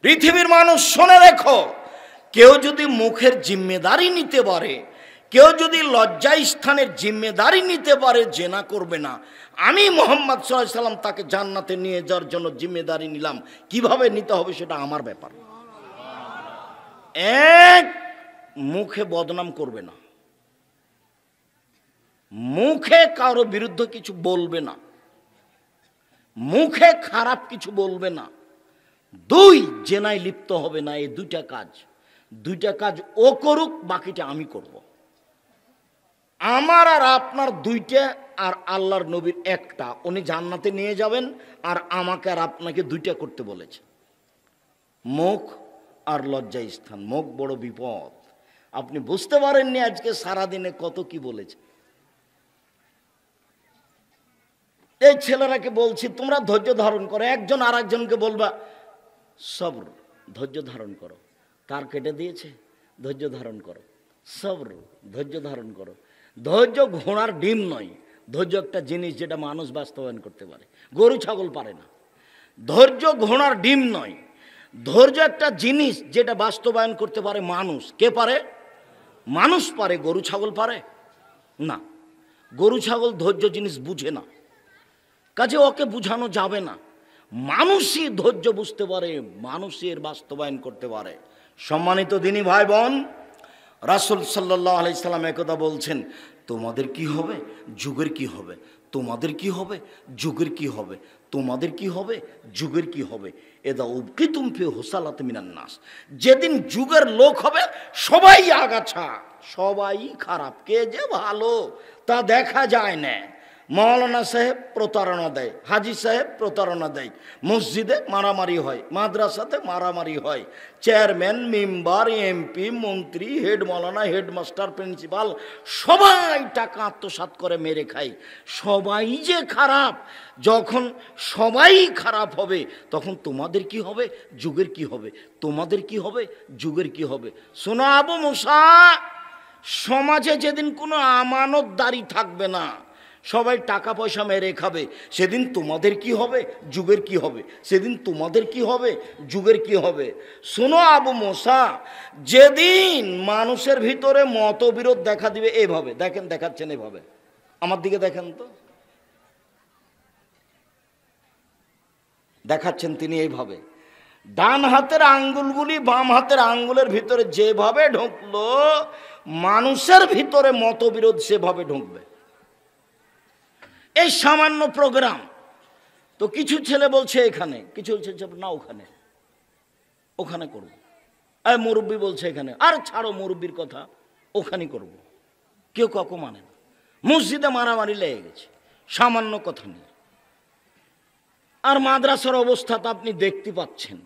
পৃথিবীর মানুষ শুনে রেখো, কেউ যদি মুখের জিম্মেদারি নিতে পারে, কেউ যদি লজ্জা স্থানের জিম্মেদারি নিতে পারে, জেনা করবে না, আমি মুহাম্মদ সাল্লাল্লাহু আলাইহি সাল্লাম তাকে জান্নাতে নিয়ে যাওয়ার জন্য জিম্মেদারি নিলাম। কিভাবে নিতে হবে সেটা আমার ব্যাপার। এক, মুখে বদনাম করবে না, মুখে কারো বিরুদ্ধে কিছু বলবে না, মুখে খারাপ কিছু বলবে না। দুই, জেনায় লিপ্ত হবে না। এই দুইটা কাজ ও করুক, বাকিটা আমি করব। আমার আর আপনার দুইটা, আর আল্লাহর নবীর একটা। উনি জান্নাতে নিয়ে যাবেন, আর আমাকে আর আপনাকে দুইটা করতে বলেছে, মুখ আর লজ্জা স্থান। মুখ বড় বিপদ, আপনি বুঝতে পারেননি আজকে সারাদিনে কত কি বলেছে। এই ছেলেরাকে বলছি তোমরা ধৈর্য ধারণ করো, একজন আর একজনকে বলবা সবর, ধৈর্য ধারণ করো। তার কেটে দিয়েছে, ধৈর্য ধারণ করো। সবর, ধৈর্য ধারণ করো। ধৈর্য ঘোড়ার ডিম নয়, ধৈর্য একটা জিনিস যেটা মানুষ বাস্তবায়ন করতে পারে, গরু ছাগল পারে না। ধৈর্য ঘোড়ার ডিম নয়, ধৈর্য একটা জিনিস যেটা বাস্তবায়ন করতে পারে মানুষ। কে পারে? মানুষ পারে, গরু ছাগল পারে না। গরু ছাগল ধৈর্য জিনিস বুঝে না, কাজে ওকে বুঝানো যাবে না। মানুষই ধৈর্য বুঝতে পারে, মানুষই এর বাস্তবায়ন করতে পারে। সম্মানিত দিনী ভাই বোন, রাসূল সাল্লাল্লাহু আলাইহি সাল্লাম একথা বলছেন, তোমাদের কি হবে, যুগের কি হবে, তোমাদের কি হবে, যুগের কি হবে, তোমাদের কি হবে, যুগের কি হবে। এদা উবকিতুম ফি হুসালাত মিনান নাস, যেদিন যুগের লোক হবে সবাই আগাছা, সবাই খারাপ, কে যে ভালো তা দেখা যায় না। মৌলানা সাহেব প্রতারণা দেয়, হাজি সাহেব প্রতারণা দেয়, মসজিদে মারামারি হয়, মাদ্রাসাতে মারামারি হয়, চেয়ারম্যান, মেম্বার, এমপি, মন্ত্রী, হেড মৌলানা, হেডমাস্টার, প্রিন্সিপাল সবাই টাকা আত্মসাৎ করে মেরে খায়। সবাই যে খারাপ, যখন সবাই খারাপ হবে তখন তোমাদের কি হবে, যুগের কি হবে, তোমাদের কি হবে, যুগের কি হবে। শোনো আবু মুসা, সমাজে যেদিন কোনো আমানতদারি থাকবে না, সবাই টাকা পয়সা মেরে খাবে, সেদিন তোমাদের কি হবে, যুগের কি হবে, সেদিন তোমাদের কি হবে, যুগের কি হবে। শোনো আবু মুসা, যেদিন মানুষের ভিতরে মতবিরোধ দেখা দিবে, এইভাবে দেখেন, দেখাচ্ছেন এভাবে, আমার দিকে দেখেন তো, দেখাচ্ছেন তিনি এইভাবে, ডান হাতের আঙ্গুলগুলি বাম হাতের আঙ্গুলের ভিতরে যেভাবে ঢুকলো, মানুষের ভিতরে মতবিরোধ সেভাবে ঢুকবে। এই সামান্য প্রোগ্রাম তো কিছু ছেলে বলছে এখানে, কিছু ছেলে না ওখানে, ওখানে করবো। আর মুরব্বী বলছে এখানে, আর ছাড়ো মুরব্বীর কথা, ওখানে করব। কেউ কাকু মানে না। মসজিদে মারামারি লেগে গেছে সামান্য কথা নিয়ে। আর মাদ্রাসার অবস্থা তো আপনি দেখতে পাচ্ছেন,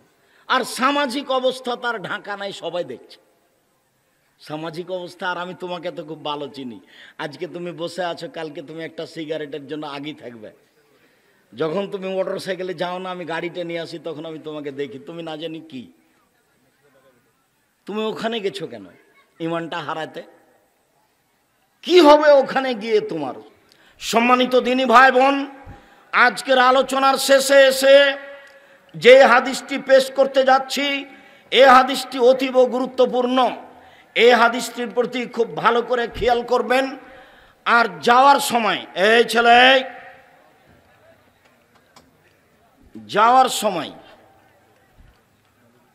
আর সামাজিক অবস্থা তার ঢাকা নাই, সবাই দেখছে সামাজিক অবস্থা। আর আমি তোমাকে তো খুব ভালো চিনি, আজকে তুমি বসে আছো, কালকে তুমি একটা সিগারেটের জন্য আগেই থাকবে। যখন তুমি মোটর সাইকেলে যাও না, আমি গাড়িতে নিয়ে আসি, তখন আমি তোমাকে দেখি, তুমি না জানি কি, তুমি ওখানে গেছো কেন, ইমানটা হারাতে? কি হবে ওখানে গিয়ে তোমার? সম্মানিত দিনী ভাই বোন, আজকের আলোচনার শেষে এসে যে হাদিসটি পেশ করতে যাচ্ছি, এই হাদিসটি অতীব গুরুত্বপূর্ণ। এই হাদিসটির প্রতি খুব ভালো করে খেয়াল করবেন। আর যাওয়ার সময়, এই ছেলে, যাওয়ার সময়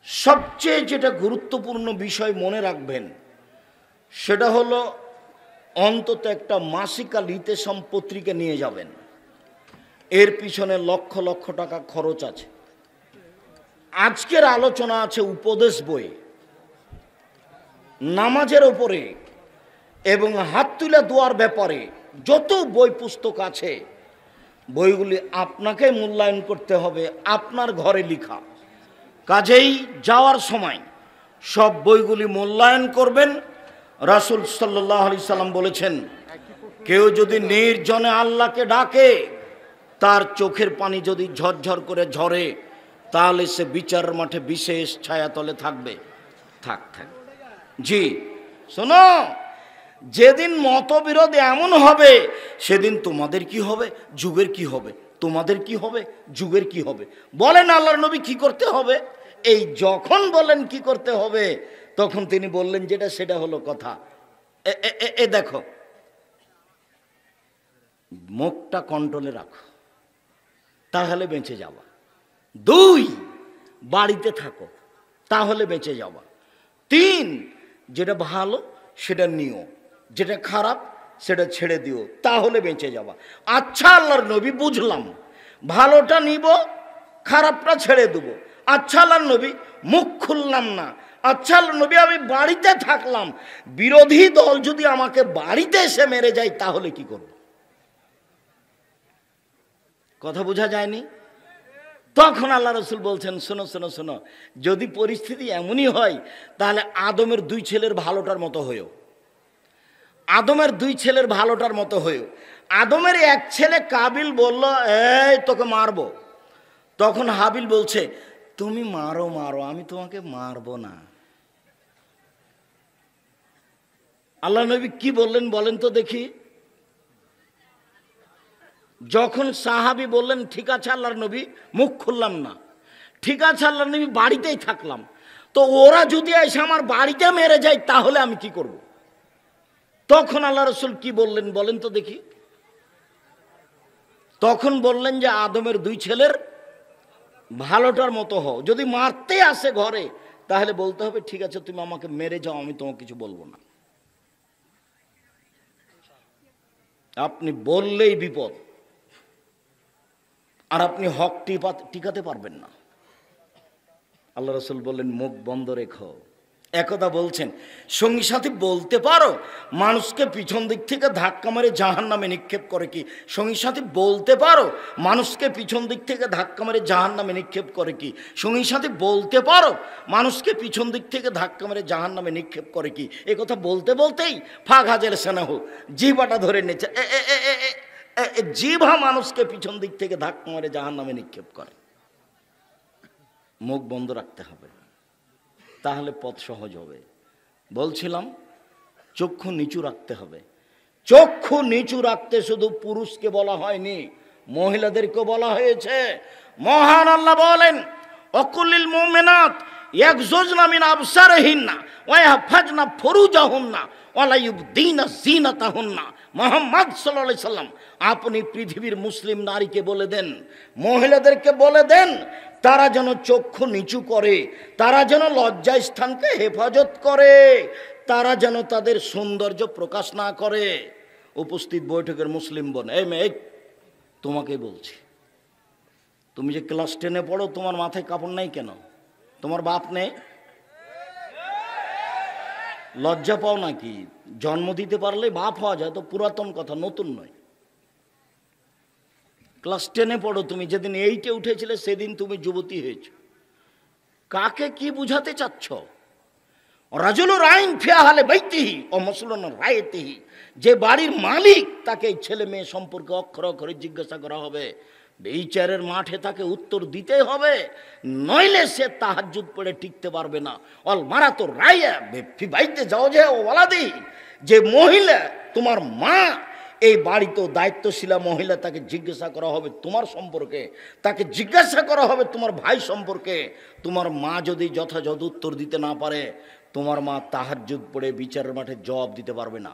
সবচেয়ে যেটা গুরুত্বপূর্ণ বিষয় মনে রাখবেন, সেটা হলো অন্তত একটা মাসিকা লিতেসম পত্রিকা নিয়ে যাবেন। এর পিছনে লক্ষ লক্ষ টাকা খরচ আছে। আজকের আলোচনা আছে উপদেশ বই, নামাজের ওপরে এবং হাত তুলে দোয়ার ব্যাপারে। যত বই পুস্তক আছে, বইগুলি আপনাকে মূল্যায়ন করতে হবে, আপনার ঘরে লেখা। কাজেই যাওয়ার সময় সব বইগুলি মূল্যায়ন করবেন। রাসূল সাল্লাল্লাহু আলাইহি সাল্লাম বলেছেন, কেউ যদি নির্জনে আল্লাহকে ডাকে, তার চোখের পানি যদি ঝরঝর করে ঝরে, তাহলে সে বিচার মাঠে বিশেষ ছায়াতলে থাকবে। থাক থাক জি, শোনো, যেদিন মতবিরোধ এমন হবে, সেদিন তোমাদের কি হবে, যুগের কি হবে, তোমাদের কি হবে, যুগের কি হবে। বলেন আল্লাহর নবী কি করতে হবে? এই যখন বলেন কি করতে হবে, তখন তিনি বললেন যেটা সেটা হলো কথা। এ দেখো, মুখটা কন্ট্রোলে রাখো, তাহলে বেঁচে যাবা। 2, বাড়িতে থাকো, তাহলে বেঁচে যাবা। 3, যেটা ভালো সেটা নিও, যেটা খারাপ সেটা ছেড়ে দিও, তাহলে বেঁচে যাবা। আচ্ছা আল্লাহর নবী, বুঝলাম, ভালোটা নিব, খারাপটা ছেড়ে দেবো। আচ্ছা আল্লাহর নবী, মুখ খুললাম না। আচ্ছা আল্লাহর নবী, আমি বাড়িতে থাকলাম, বিরোধী দল যদি আমাকে বাড়িতে এসে মেরে যায় তাহলে কি করব? কথা বোঝা যায়নি? তখন আল্লাহ রসুল বলছেন, শোনো শোনো শোনো, যদি পরিস্থিতি এমনই হয় তাহলে আদমের 2 ছেলের ভালোটার মতো হয়েও, আদমের 2 ছেলের ভালোটার মতো হয়েও। আদমের এক ছেলে কাবিল বলল, এই তোকে মারবো। তখন হাবিল বলছে, তুমি মারো মারো, আমি তোমাকে মারবো না। আল্লাহ নবী কি বললেন বলেন তো দেখি? যখন সাহাবী বললেন, ঠিক আছে আল্লাহর নবী, মুখ খুললাম না, ঠিক আছে আল্লাহর নবী, বাড়িতেই থাকলাম, তো ওরা যদি এসে আমার বাড়িতে মেরে যায় তাহলে আমি কি করব? তখন আল্লাহ রসুল কি বললেন বলেন তো দেখি? তখন বললেন যে আদমের 2 ছেলের ভালোটার মতো হও। যদি মারতে আসে ঘরে তাহলে বলতে হবে, ঠিক আছে তুমি আমাকে মেরে যাও, আমি তোমাকে কিছু বলবো না। আপনি বললেই বিপদ, আর আপনি হক টিকাতে পারবেন না। আল্লাহ রসুল বললেন, মুখ বন্ধ রেখো। একথা বলছেন, সঙ্গী সাথী বলতে পারো, মানুষকে পিছন দিক থেকে ধাক্কা মেরে জাহান্নামে নিক্ষেপ করে কি? সঙ্গী সাথী বলতে পারো, মানুষকে পিছন দিক থেকে ধাক্কা মেরে জাহান্নামে নিক্ষেপ করে কি? সঙ্গী সাথী বলতে পারো, মানুষকে পিছন দিক থেকে ধাক্কা মেরে জাহান্নামে নিক্ষেপ করে কি? এ কথা বলতে বলতেই ফাঁক হাজের সেনা হোক জিভাটা ধরে নিচ্ছে। জিভা মানুষকে পিছন দিক থেকে ধাক্কা মেরে জাহান্নামে নিক্ষেপ করে। মুখ বন্ধ রাখতে হবে, তাহলে পথ সহজ হবে। বলছিলাম চক্ষু নিচু রাখতে হবে। চক্ষু নিচু রাখতে শুধু পুরুষকে বলা হয়নি, মহিলাদেরকে বলা হয়েছে। মহান আল্লাহ বলেন, অকুলিল মুমিনাত ইয়াগজুজনা মিন আবসারিহিন্না ওয়া ইয়াহফাজনা ফুরুজাহুন্না ওয়া লা ইউবদিনা যিনাতাহুন্না। মুহাম্মদ সাল্লাল্লাহু আলাইহি সাল্লাম, আপনি পৃথিবীর মুসলিম নারীকে বলে দেন, মহিলাদেরকে বলে দেন, তারা যেন চক্ষু নিচু করে, তারা যেন লজ্জা স্থানকে হেফাজত করে, তারা যেন তাদের সৌন্দর্য প্রকাশ না করে। উপস্থিত বৈঠকের মুসলিম বোন, এই মেয়ে, তোমাকে বলছি, তুমি যে ক্লাস 10-এ পড়ো, তোমার মাথায় কাপড় নাই কেন? তোমার বাপ নেই? লজ্জা পাও নাকি? জন্ম দিতে পারলে বাপ হওয়া যায়, তো পুরাতন কথা, নতুন নয়। ক্লাস 10-এ পড়ো তুমি, যেদিন 8-এ উঠেছিলে সেদিন তুমি যুবতী হয়েছ। কাকে কি বুঝাতে চাচ্ছ? রাজুলুর আইন ফিয়াহালে বাইতিহি ও মুসলমান রায়তিহি, যে বাড়ির মালিক তাকে ছেলে মেয়ে সম্পর্কে অক্ষর অক্ষরে জিজ্ঞাসা করা হবে, বিচারের মাঠে তাকে উত্তর দিতে হবে, নইলে সে তাহাজ্জুদ পড়ে টিকতে পারবে না। অল মারা তো রায়া ফি বাইতে যাও যে ওয়ালাদি, যে মহিলা তোমার মা, এই বাড়িতে দায়িত্বশীলা মহিলা, তাকে জিজ্ঞাসা করা হবে তোমার সম্পর্কে, তাকে জিজ্ঞাসা করা হবে তোমার ভাই সম্পর্কে। তোমার মা যদি যথাযথ উত্তর দিতে না পারে, তোমার মা তাহাজ্জুদ পড়ে বিচারের মাঠে জবাব দিতে পারবে না।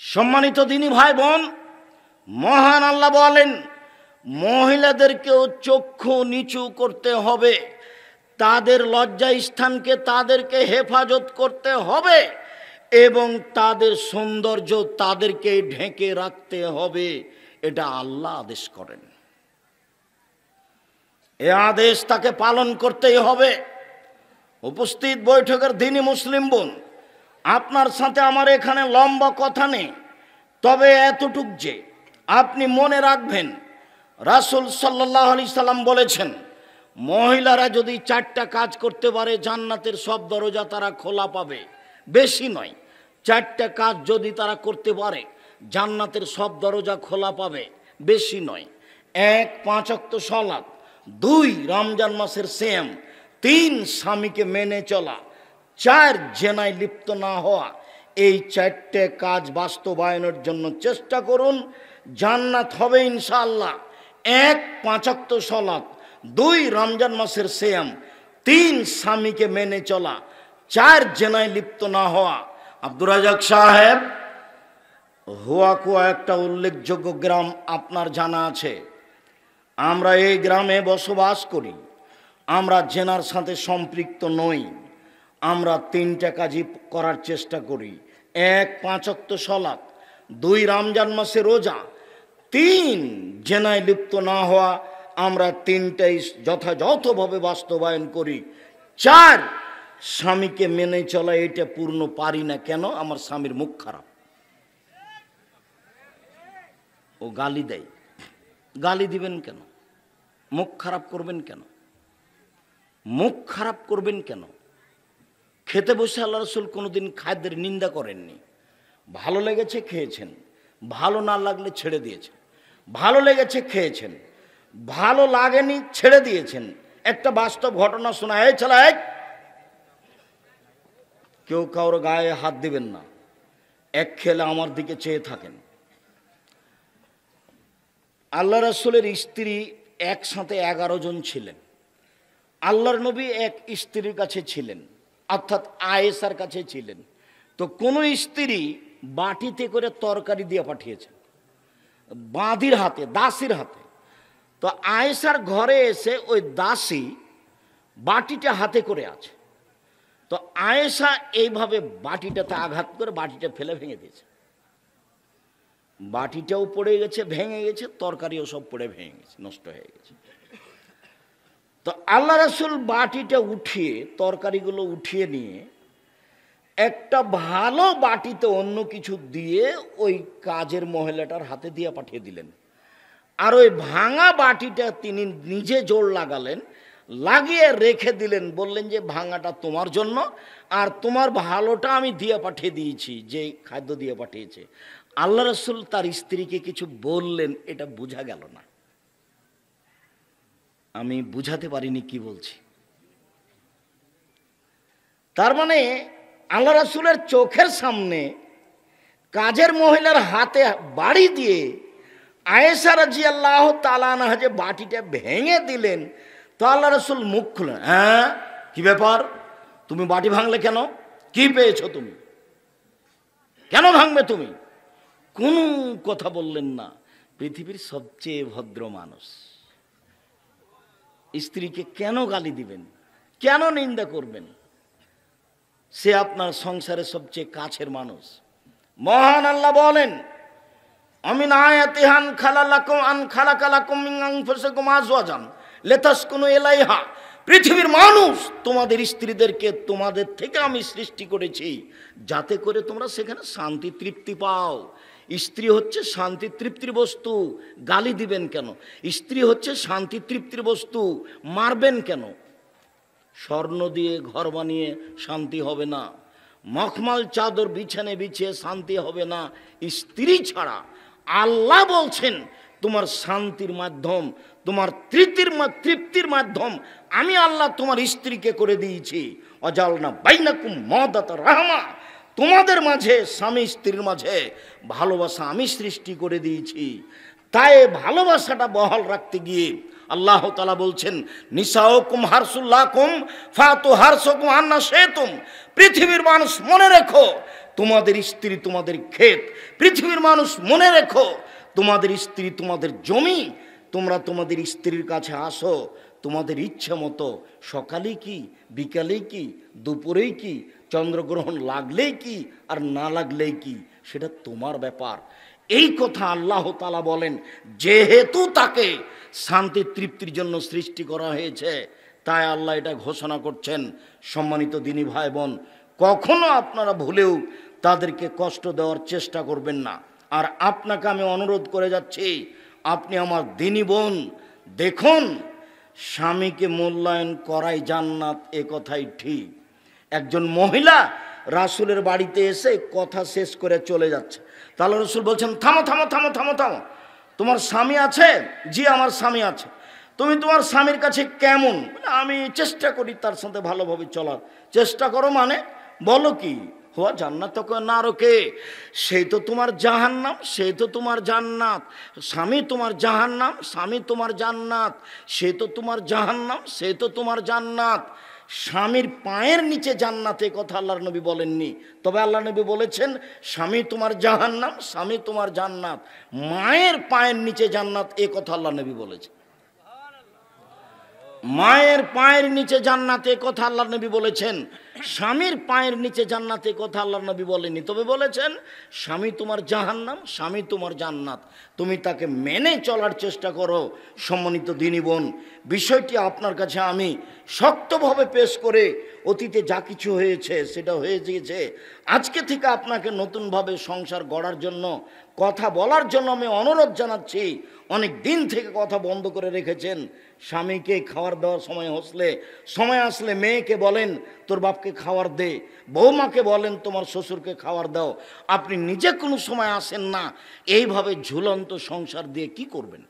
সম্মানিত দিনী ভাই বোন, মহান আল্লাহ বলেন, মহিলাদেরকেও চক্ষু নিচু করতে হবে, তাদের লজ্জা স্থানকে তাদেরকে হেফাজত করতে হবে, এবং তাদের সৌন্দর্য তাদেরকে ঢেকে রাখতে হবে। এটা আল্লাহ আদেশ করেন, এ আদেশ তাকে পালন করতেই হবে। উপস্থিত বৈঠকের দিনী মুসলিম বোন, আপনার সাথে আমার এখানে লম্বা কথা নেই, তবে এতটুক যে আপনি মনে রাখবেন, রাসূল সাল্লাল্লাহু আলাইহি সাল্লাম বলেছেন, মহিলারা যদি 4টা কাজ করতে পারে জান্নাতের সব দরজা তারা খোলা পাবে। বেশি নয়, 4টা কাজ যদি তারা করতে পারে জান্নাতের সব দরজা খোলা পাবে, বেশি নয়। 1, 5 ওয়াক্ত সালাত, 2, রমজান মাসের সিয়াম, 3, স্বামীকে মেনে চলা, 4, জেনায় লিপ্ত না হওয়া। এই 4টে কাজ বাস্তবায়নের জন্য চেষ্টা করুন, জান্নাত হবে ইনশাআল্লাহ। 1 5 ওয়াক্ত সালাত, 2 রমজান মাসের সিয়াম, 3 স্বামীকে মেনে চলা, 4 জেনায় লিপ্ত না হওয়া। আব্দুর রাজাক সাহেব, হুয়াকুয়া একটা উল্লেখযোগ্য গ্রাম আপনার জানা আছে। আমরা এই গ্রামে বসবাস করি, আমরা জেনার সাথে সম্পৃক্ত নই। আমরা 3টা কাজই করার চেষ্টা করি। 1 5 ওয়াক্ত সালাত, 2 রমজান মাসে রোজা, 3 জেনায় লিপ্ত না হওয়া। আমরা 3টাই যথাযথভাবে বাস্তবায়ন করি। 4 স্বামীকে মেনে চলা, এটা পূর্ণ পারি না। কেন? আমার স্বামীর মুখ খারাপ, ও গালি দেয়। গালি দিবেন কেন? মুখ খারাপ করবেন কেন? মুখ খারাপ করবেন কেন? খেতে বসে আল্লাহ রাসূল কোনোদিন খাদ্যের নিন্দা করেননি। ভালো লেগেছে খেয়েছেন, ভালো না লাগলে ছেড়ে দিয়েছেন। ভালো লেগেছে খেয়েছেন, ভালো লাগেনি ছেড়ে দিয়েছেন। একটা বাস্তব ঘটনা শোনা। এই ছেলে, কেউ কারোর গায়ে হাত দিবেন না। এক খেলে আমার দিকে চেয়ে থাকেন। আল্লাহ রাসূলের স্ত্রী একসাথে 11 জন ছিলেন। আল্লাহর নবী এক স্ত্রীর কাছে ছিলেন, অর্থাৎ আয়েশার কাছে ছিলেন। তো কোন স্ত্রী বাটিতে করে তরকারি দিয়ে পাঠিয়েছেন বাঁধির হাতে, দাসীর হাতে। তো আয়েশার ঘরে এসে ওই দাসী বাটিটা হাতে করে আছে। তো আয়েশা এইভাবে বাটিটাতে আঘাত করে বাটিটা ফেলে ভেঙে দিয়েছে। বাটিটাও পড়ে গেছে, ভেঙে গেছে, তরকারিও সব পড়ে ভেঙে গেছে, নষ্ট হয়ে গেছে। তো আল্লাহ রাসূল বাটিটা উঠিয়ে, তরকারিগুলো উঠিয়ে নিয়ে একটা ভালো বাটিতে অন্য কিছু দিয়ে ওই কাজের মহিলাটার হাতে দিয়ে পাঠিয়ে দিলেন। আর ওই ভাঙা বাটিটা তিনি নিজে জোর লাগালেন, লাগিয়ে রেখে দিলেন। বললেন যে ভাঙাটা তোমার জন্য, আর তোমার ভালোটা আমি দিয়ে পাঠিয়ে দিয়েছি, যে খাদ্য দিয়ে পাঠিয়েছে। আল্লাহ রাসূল তার স্ত্রীকে কিছু বললেন, এটা বোঝা গেল না। আমি বুঝাতে পারিনি কি বলছি। তার মানে আল্লাহ রাসূলের চোখের সামনে কাজের মহিলার হাতে বাড়ি দিয়ে আয়েশা রাদিয়াল্লাহু তাআলা আনহা যে বাটিটা ভেঙে দিলেন, তো আল্লাহ রাসূল মুখ খুললেন। হ্যাঁ, কি ব্যাপার? তুমি বাটি ভাঙলে কেন? কি পেয়েছো তুমি? কেন ভাঙবে তুমি? কোনো কথা বললেন না। পৃথিবীর সবচেয়ে ভদ্র মানুষ, স্ত্রীকে কেন গালি দিবেন? কেন নিন্দা করবেন? সে আপনার সংসারের সবচেয়ে কাছের মানুষ। মহান আল্লাহ বলেন, আমিন আয়াতিহান খালালাকুম আন খালাকালাকুম মিন আনফুসিকুম আজওয়াজান লিতাসকুনু ইলাইহা। পৃথিবীর মানুষ, তোমাদের স্ত্রীদেরকে তোমাদের থেকে আমি সৃষ্টি করেছি যাতে করে তোমরা সেখানে শান্তি তৃপ্তি পাও। স্ত্রী হচ্ছে শান্তি তৃপ্তির বস্তু, গালি দিবেন কেন? স্ত্রী হচ্ছে শান্তি তৃপ্তির বস্তু, মারবেন কেন? স্বর্ণ দিয়ে ঘর বানিয়ে শান্তি হবে না, মখমল চাদর বিছানে বিছিয়ে শান্তি হবে না স্ত্রী ছাড়া। আল্লাহ বলছেন তোমার শান্তির মাধ্যম, তোমার তৃপ্তির মাধ্যম আমি আল্লাহ তোমার স্ত্রীকে করে দিয়েছি। অজালনা বাইনাকুম মাওদাতা রাহমা, তোমাদের মাঝে স্বামী স্ত্রীর মাঝে ভালোবাসা আমি সৃষ্টি করে দিয়েছি। তাই ভালোবাসাটা বহাল রাখতে গিয়ে আল্লাহ তাআলা বলছেন, নিসাউকুম হারসুল লাকুম ফাতু হারসুকুম আন্না শাইতুম। পৃথিবীর মানুষ মনে রেখো, তোমাদের স্ত্রী তোমাদের ক্ষেত। পৃথিবীর মানুষ মনে রেখো, তোমাদের স্ত্রী তোমাদের জমি। তোমরা তোমাদের স্ত্রীর কাছে আসো তোমাদের ইচ্ছে মতো, সকালে কি, বিকালে কি, দুপুরেই কি, চন্দ্রগ্রহণ লাগলেই কি আর না লাগলেই কি, সেটা তোমার ব্যাপার। এই কথা আল্লাহ তাআলা বলেন। যেহেতু তাকে শান্তি তৃপ্তির জন্য সৃষ্টি করা হয়েছে, তাই আল্লাহ এটা ঘোষণা করছেন। সম্মানিত দিনী ভাই বোন, কখনো আপনারা ভুলেও তাদেরকে কষ্ট দেওয়ার চেষ্টা করবেন না। আর আপনাকে আমি অনুরোধ করে যাচ্ছি, আপনি আমার দিনী বোন, দেখুন স্বামীকে মূল্যায়ন করাই জান্নাত, এ কথাই ঠিক। একজন মহিলা রাসূলের বাড়িতে এসে কথা শেষ করে চলে যাচ্ছে। তাহলে রাসূল বলছেন, থামো থামো থামো থামো থামো, তোমার স্বামী আছে? জি, আমার স্বামী আছে। তুমি তোমার স্বামীর কাছে কেমন? আমি চেষ্টা করি তার সাথে ভালোভাবে চলার। চেষ্টা করো মানে বলো কি? হুয়া জান্নাতুকা নারকে, সেই তো তোমার জাহান্নাম, সেই তো তোমার জান্নাত। স্বামী তোমার জাহান্নাম, স্বামী তোমার জান্নাত, সে তো তোমার জাহান্নাম, সে তো তোমার জান্নাত। স্বামীর পায়ের নিচে জান্নাত, এ কথা আল্লাহর নবী বলেননি, তবে আল্লাহ নবী বলেছেন স্বামী তোমার জাহান্নাম, স্বামী তোমার জান্নাত। মায়ের পায়ের নিচে জান্নাত, এ কথা আল্লাহ নবী বলেছেন। মায়ের পায়ের নিচে জান্নাতে কথা আল্লাহ নবী বলেছেন, স্বামীর পায়ের নিচে জান্নাতে কথা আল্লাহ নবী বলেননি, তবে বলেছেন স্বামী তোমার জাহান্নাম, স্বামী তোমার জান্নাত। তুমি তাকে মেনে চলার চেষ্টা করো। সম্মানিত দিনী বোন, বিষয়টি আপনার কাছে আমি শক্তভাবে পেশ করে, অতীতে যা কিছু হয়েছে সেটা হয়ে গিয়েছে, আজকে থেকে আপনাকে নতুনভাবে সংসার গড়ার জন্য, কথা বলার জন্য আমি অনুরোধ জানাচ্ছি। অনেক দিন থেকে কথা বন্ধ করে রেখেছেন। স্বামীকে খাবার দেওয়ার সময় আসলে মেয়েকে বলেন তোর বাপকে খাবার দে, বৌমাকে বলেন তোমার শ্বশুরকে খাবার দাও। আপনি নিজে কোনো সময় আসেন না। এইভাবে ঝুলন্ত সংসার দিয়ে কি করবেন?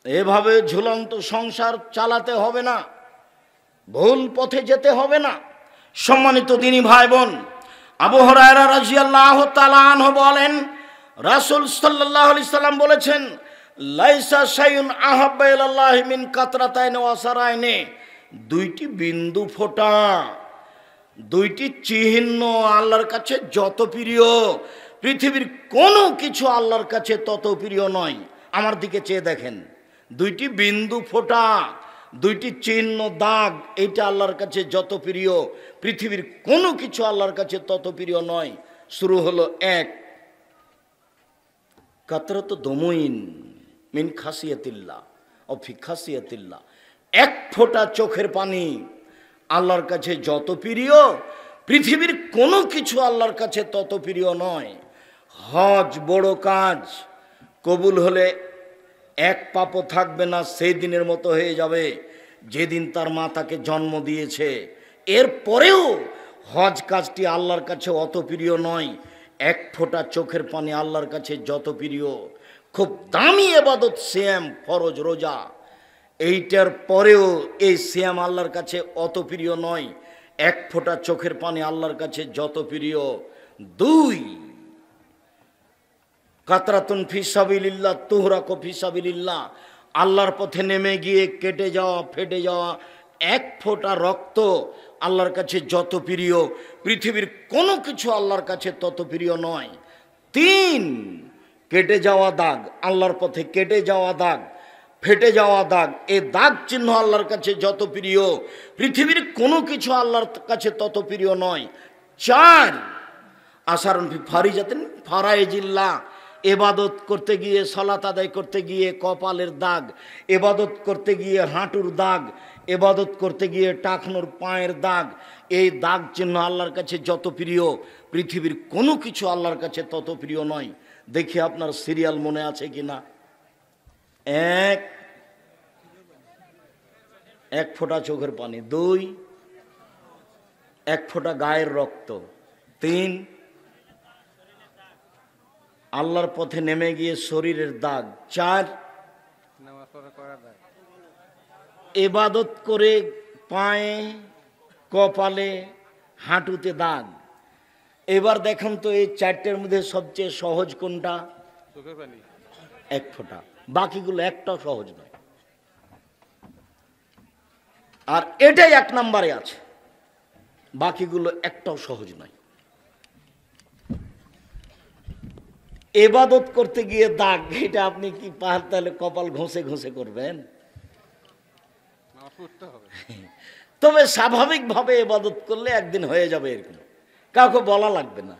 এভাবে ঝুলন্ত সংসার চালাতে হবে না, ভুল পথে যেতে হবে না। সম্মানিত দিনী ভাই বোন, আবু হুরায়রা রাদিয়াল্লাহু তাআলা আনহু বলেন, রাসূল সাল্লাল্লাহু আলাইহি সাল্লাম বলেছেন, লাইসা শাইউন আহাব্বা ইলাল্লাহি মিন কাতরাতাইনি ওয়া সারাইনি। দুইটি বিন্দু ফোঁটা, দুইটি চিহ্ন আল্লাহর কাছে যত প্রিয়, পৃথিবীর কোনো কিছু আল্লাহর কাছে তত প্রিয় নয়। আমার দিকে চেয়ে দেখেন, দুইটি বিন্দু ফোঁটা, দুইটি চিহ্ন দাগ, এইটা আল্লাহর কাছে যত প্রিয়, পৃথিবীর কোনো কিছু আল্লাহর কাছে তত প্রিয় নয়। শুরু হলো এক, কাতরাতু দমুইন মিন খাসিয়াতিল্লাহ ও ফি খাসিয়াতিল্লাহ। এক ফোঁটা চোখের পানি আল্লাহর কাছে যত প্রিয়, পৃথিবীর কোনো কিছু আল্লাহর কাছে তত প্রিয় নয়। হজ বড় কাজ, কবুল হলে এক পাপও থাকবে না, সেই দিনের মতো হয়ে যাবে যেদিন তার মা তাকে জন্ম দিয়েছে। এরপরেও হজ কাজটি আল্লাহর কাছে অত প্রিয় নয়। এক ফোঁটা চোখের পানি আল্লাহর কাছে যত প্রিয়। খুব দামি ইবাদত সিয়াম, ফরজ রোজা, এইটার পরেও এই সিয়াম আল্লাহর কাছে অত প্রিয় নয়। এক ফোঁটা চোখের পানি আল্লাহর কাছে যত প্রিয়। দুই, কাতরাতুন ফি সাবিলিল্লাহ তুহরাকু ফি সাবিলিল্লাহ। আল্লাহর পথে নেমে গিয়ে কেটে যাওয়া, ফেটে যাওয়া এক ফোঁটা রক্ত আল্লাহর কাছে যত প্রিয়, পৃথিবীর কোনো কিছু আল্লাহর কাছে তত প্রিয় নয়। তিন, কেটে যাওয়া দাগ, আল্লাহর পথে কেটে যাওয়া দাগ, ফেটে যাওয়া দাগ, এ দাগ চিহ্ন আল্লাহর কাছে যত প্রিয়, পৃথিবীর কোনো কিছু আল্লাহর কাছে তত প্রিয় নয়। চার, আসারুন ফি ফারিজাতিন ফারাইজিল্লাহ। এবাদত করতে গিয়ে, সালাত আদায় করতে গিয়ে কপালের দাগ, এবাদত করতে গিয়ে হাঁটুর দাগ, এবাদত করতে গিয়ে টাকনোর পায়ের দাগ, এই দাগ চিহ্ন আল্লাহর কাছে যত প্রিয়, পৃথিবীর কোনো কিছু আল্লাহর কাছে তত প্রিয় নয়। দেখি আপনার সিরিয়াল মনে আছে কিনা। এক, এক ফোঁটা চোখের পানি। দুই, এক ফোঁটা গায়ের রক্ত। তিন, আল্লাহর পথে নেমে গিয়ে শরীরের দাগ। চার, ইবাদত করে পায়ে, কপালে, হাঁটুতে দাগ। এবার দেখেন তো এই চারটের মধ্যে সবচেয়ে সহজ কোনটা? এক ফোঁটা। বাকিগুলো একটাও সহজ নয়। আর এটাই এক নম্বরে আছে, বাকিগুলো একটাও সহজ নয়। এবাদত করতে গিয়ে দাগ, এটা আপনি কি তাহলে কপাল ঘষে ঘষে করবেন? তবে স্বাভাবিকভাবে এবাদত করলে একদিন হয়ে যাবে, এরকম কাউকে বলা লাগবে না,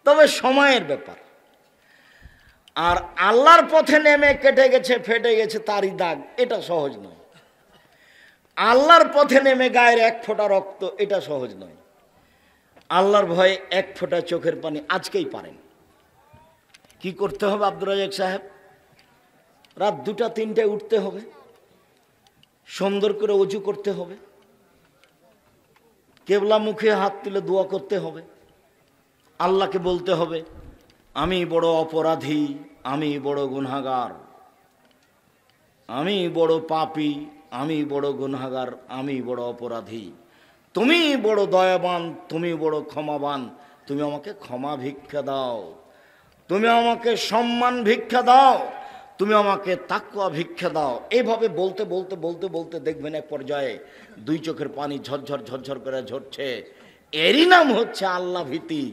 তবে সময়ের ব্যাপার। আর আল্লাহর পথে নেমে কেটে গেছে, ফেটে গেছে তারই দাগ, এটা সহজ নয়। আল্লাহর পথে নেমে গায়ের এক ফোঁটা রক্ত, এটা সহজ নয়। আল্লাহর ভয়ে এক ফোঁটা চোখের পানি আজকেই পারেন। কি করতে হবে আব্দুর রাজ্জাক সাহেব? রাত 2টা 3টায় উঠতে হবে, সুন্দর করে ওযু করতে হবে, কেবলা মুখে হাত তুলে দোয়া করতে হবে, আল্লাহকে বলতে হবে আমি বড় অপরাধী, আমি বড় গুনাহগার, আমি বড় পাপী, আমি বড় গুনাহগার, আমি বড় অপরাধী। তুমি বড় দয়াবান, তুমি বড় ক্ষমাবান, তুমি আমাকে ক্ষমা ভিক্ষা দাও, তুমি আমাকে সম্মান ভিক্ষা দাও, তুমি আমাকে তাকওয়া ভিক্ষা দাও। এইভাবে বলতে বলতে বলতে বলতে দেখবেন এক পর্যায়ে দুই চোখের পানি ঝরঝর ঝরঝর করে ঝরছে। এরই নাম হচ্ছে আল্লাহ ভীতি।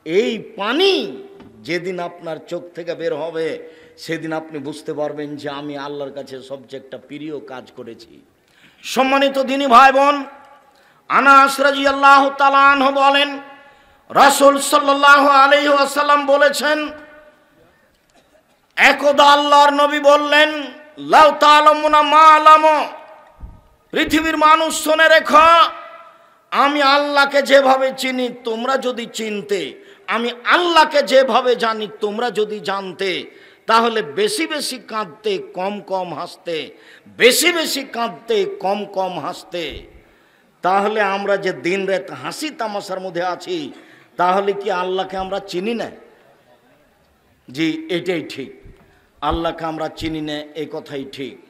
এই পানি যেদিন আপনার চোখ থেকে বের হবে সেদিন আপনি বুঝতে পারবেন যে আমি আল্লাহর কাছে সবচেয়ে একটা প্রিয় কাজ করেছি। সম্মানিত দিনী ভাই বোন, আনাস রাদিয়াল্লাহু তাআলা আনহু বলেন, রাসূল সাল্লাল্লাহু আলাইহি ওয়াসাল্লাম বলেছেন, একদা আল্লাহর নবী বললেন, লাউ তাআলামুনা মা আলামু, পৃথিবীর মানুষ শুনে রেখো, আমি আল্লাহকে যেভাবে চিনি তোমরা যদি চিনতে, আমি আল্লাহকে যেভাবে জানি তোমরা যদি জানতে, তাহলে বেশি বেশি কাঁদতে কম কম হাসতে, বেশি বেশি কাঁদতে কম কম হাসতে। তাহলে আমরা যে দিন রাত হাসি তামাশার মধ্যে আছি, তাহলে কি আল্লাহকে আমরা চিনি না? জি, এটাই ঠিক, আল্লাহকে আমরা চিনি না, এই কথাই ঠিক।